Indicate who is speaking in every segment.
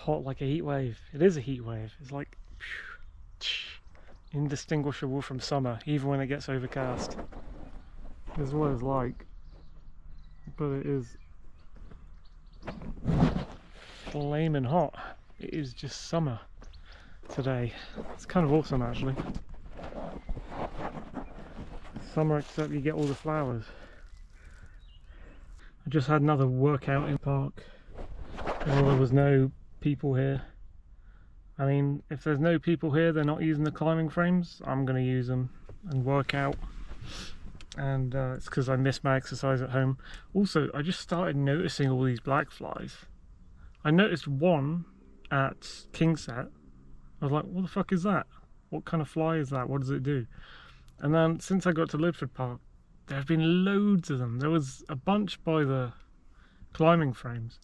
Speaker 1: hot like a heat wave. It is a heat wave. It's like indistinguishable from summer, even when it gets overcast. This is what it's like, but it is flaming hot. It is just summer today. It's kind of awesome actually. Summer except you get all the flowers. I just had another workout in the park. Well, there was no people here. I mean, if there's no people here, they're not using the climbing frames, I'm going to use them and work out. And it's because I miss my exercise at home. Also, I just started noticing all these black flies. I noticed one at Kingset. I was like, what the fuck is that? What kind of fly is that? What does it do? And then since I got to Lidford Park, there have been loads of them. There was a bunch by the climbing frames.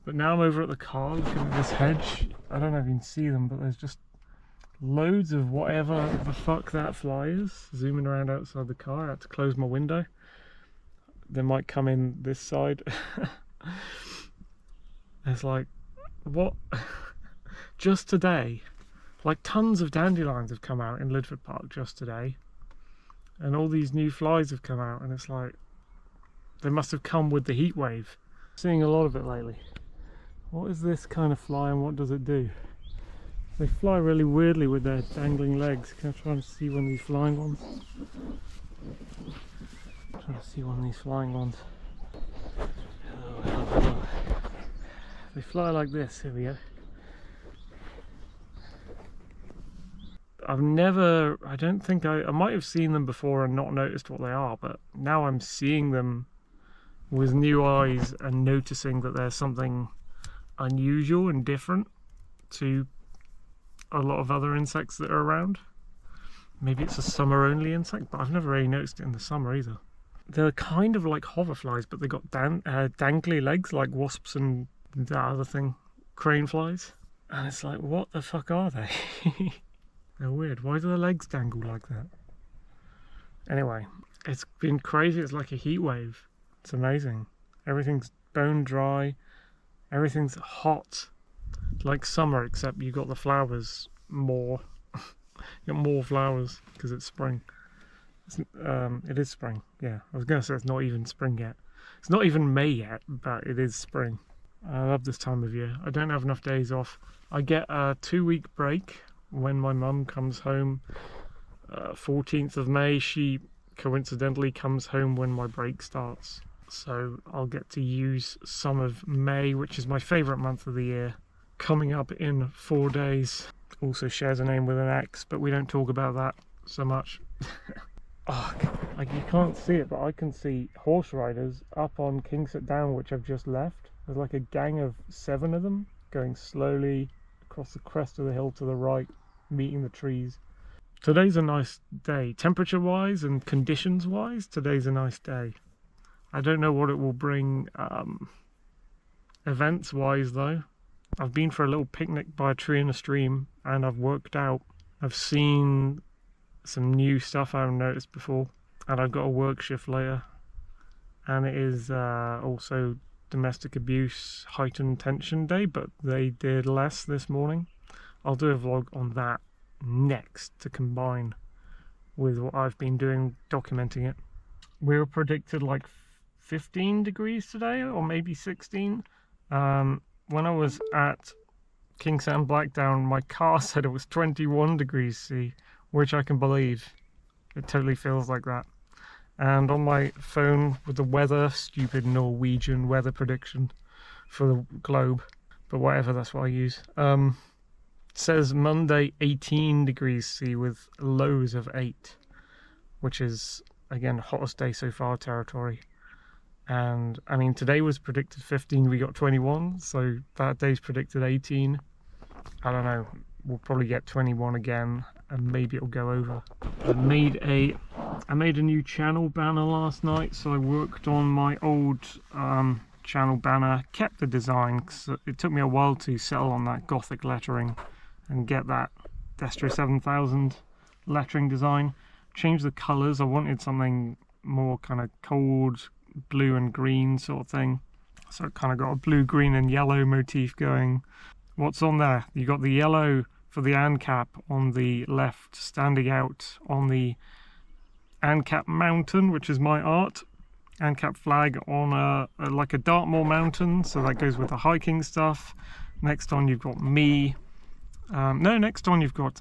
Speaker 1: But now I'm over at the car looking at this hedge. I don't know if you can see them, but there's just loads of whatever the fuck that fly is zooming around outside the car. I had to close my window. They might come in this side. It's like, what? Just today, like tons of dandelions have come out in Lidford Park just today. And all these new flies have come out, and it's like, they must have come with the heat wave. Seeing a lot of it lately. What is this kind of fly and what does it do? They fly really weirdly with their dangling legs. Can I try and see one of these flying ones? I'm trying to see one of these flying ones. Hello, hello, hello. They fly like this. Here we go. I don't think I might have seen them before and not noticed what they are, but now I'm seeing them with new eyes and noticing that there's something unusual and different to a lot of other insects that are around. Maybe it's a summer only insect, but I've never really noticed it in the summer either. They're kind of like hoverflies, but they got dangly legs like wasps and that other thing, crane flies. And it's like, what the fuck are they? They're weird. Why do their legs dangle like that? Anyway, it's been crazy. It's like a heat wave. It's amazing. Everything's bone dry. Everything's hot. Like summer, except you got the flowers more. You got more flowers because it's spring. It is spring. Yeah, I was going to say it's not even spring yet. It's not even May yet, but it is spring. I love this time of year. I don't have enough days off. I get a 2-week break when my mum comes home. 14th of May, she coincidentally comes home when my break starts. So I'll get to use some of May, which is my favourite month of the year, coming up in 4 days. Also shares a name with an X, but we don't talk about that so much. Oh, like you can't see it, but I can see horse riders up on Kingset Down, which I've just left. There's like a gang of 7 of them going slowly across the crest of the hill to the right, meeting the trees. Today's a nice day. Temperature wise and conditions wise, today's a nice day. I don't know what it will bring events wise though. I've been for a little picnic by a tree in a stream and I've worked out. I've seen some new stuff I haven't noticed before, and I've got a work shift later, and it is also domestic abuse heightened tension day, but they did less this morning. I'll do a vlog on that next to combine with what I've been doing documenting it. We were predicted like 15 degrees today, or maybe 16. When I was at Kingset and Blackdown, my car said it was 21 degrees C, which I can believe. It totally feels like that. And on my phone with the weather, stupid Norwegian weather prediction for the globe, but whatever, that's what I use. It says Monday 18 degrees C with lows of 8, which is, again, hottest day so far territory. And I mean, today was predicted 15, we got 21, so that day's predicted 18. I don't know, we'll probably get 21 again, and maybe it'll go over. I made a new channel banner last night, so I worked on my old channel banner, kept the design because it took me a while to settle on that Gothic lettering and get that Destro 7000 lettering design. Changed the colours. I wanted something more kind of cold blue and green sort of thing, so it kind of got a blue, green and yellow motif going. what's on there? You got the yellow for the ANCAP on the left, standing out on the ANCAP mountain, which is my art. ANCAP flag on like a Dartmoor mountain, so that goes with the hiking stuff. Next on you've got me. Next on you've got,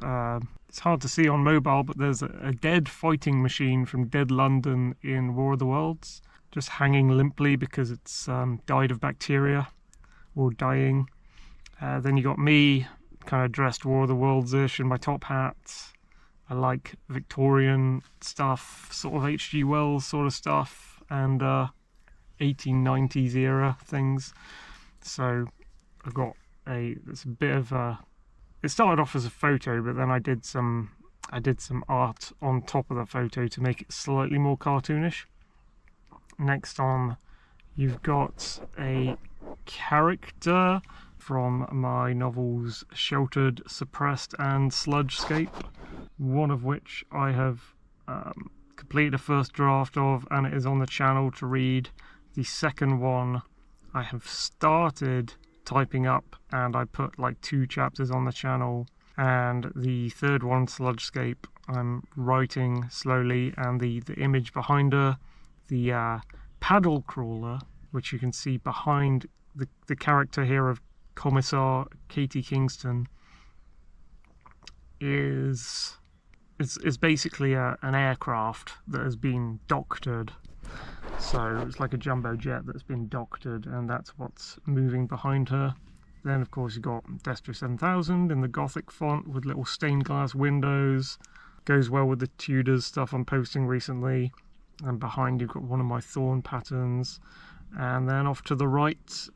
Speaker 1: it's hard to see on mobile, but there's a dead fighting machine from Dead London in War of the Worlds, just hanging limply because it's died of bacteria, or dying. Then you got me, kind of dressed War of the Worlds-ish in my top hat. I like Victorian stuff, sort of H.G. Wells sort of stuff, and 1890s era things. So I've got it's a bit of a, it started off as a photo, but then I did some art on top of the photo to make it slightly more cartoonish. Next on, you've got a character from my novels Sheltered, Suppressed and Sludgescape, one of which I have completed a first draft of, and it is on the channel to read. The second one I have started typing up, and I put like 2 chapters on the channel, and the third one, Sludgescape, I'm writing slowly, and the image behind her, the paddle crawler, which you can see behind the character here of Commissar Katie Kingston, is basically an aircraft that has been doctored. So it's like a jumbo jet that's been doctored, and that's what's moving behind her. Then of course you've got Destro 7000 in the Gothic font with little stained glass windows. Goes well with the Tudors stuff I'm posting recently. And behind you've got one of my Thorn patterns. And then off to the right,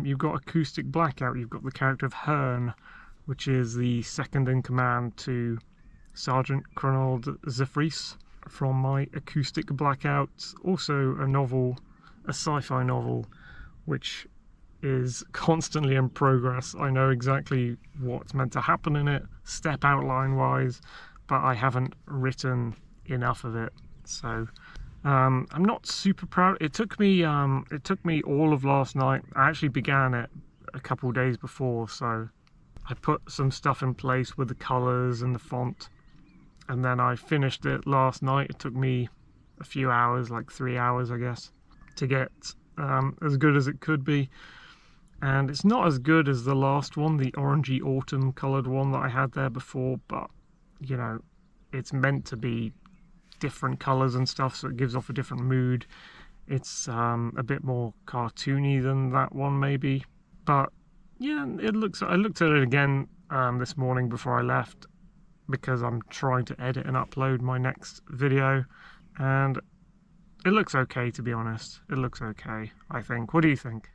Speaker 1: you've got Acoustic Blackout. You've got the character of Hearn, which is the second in command to Sergeant Cronald Zefries from my Acoustic Blackout. Also a novel, a sci-fi novel, which is constantly in progress. I know exactly what's meant to happen in it, step outline wise, but I haven't written enough of it. So I'm not super proud. It took me all of last night. I actually began it a couple of days before, so I put some stuff in place with the colours and the font, and then I finished it last night. It took me a few hours, like 3 hours I guess, to get as good as it could be. And it's not as good as the last one, the orangey autumn coloured one that I had there before, but you know, it's meant to be different colours and stuff, so it gives off a different mood. It's a bit more cartoony than that one maybe, but yeah, I looked at it again this morning before I left, because I'm trying to edit and upload my next video, and it looks okay, to be honest. It looks okay, I think. What do you think?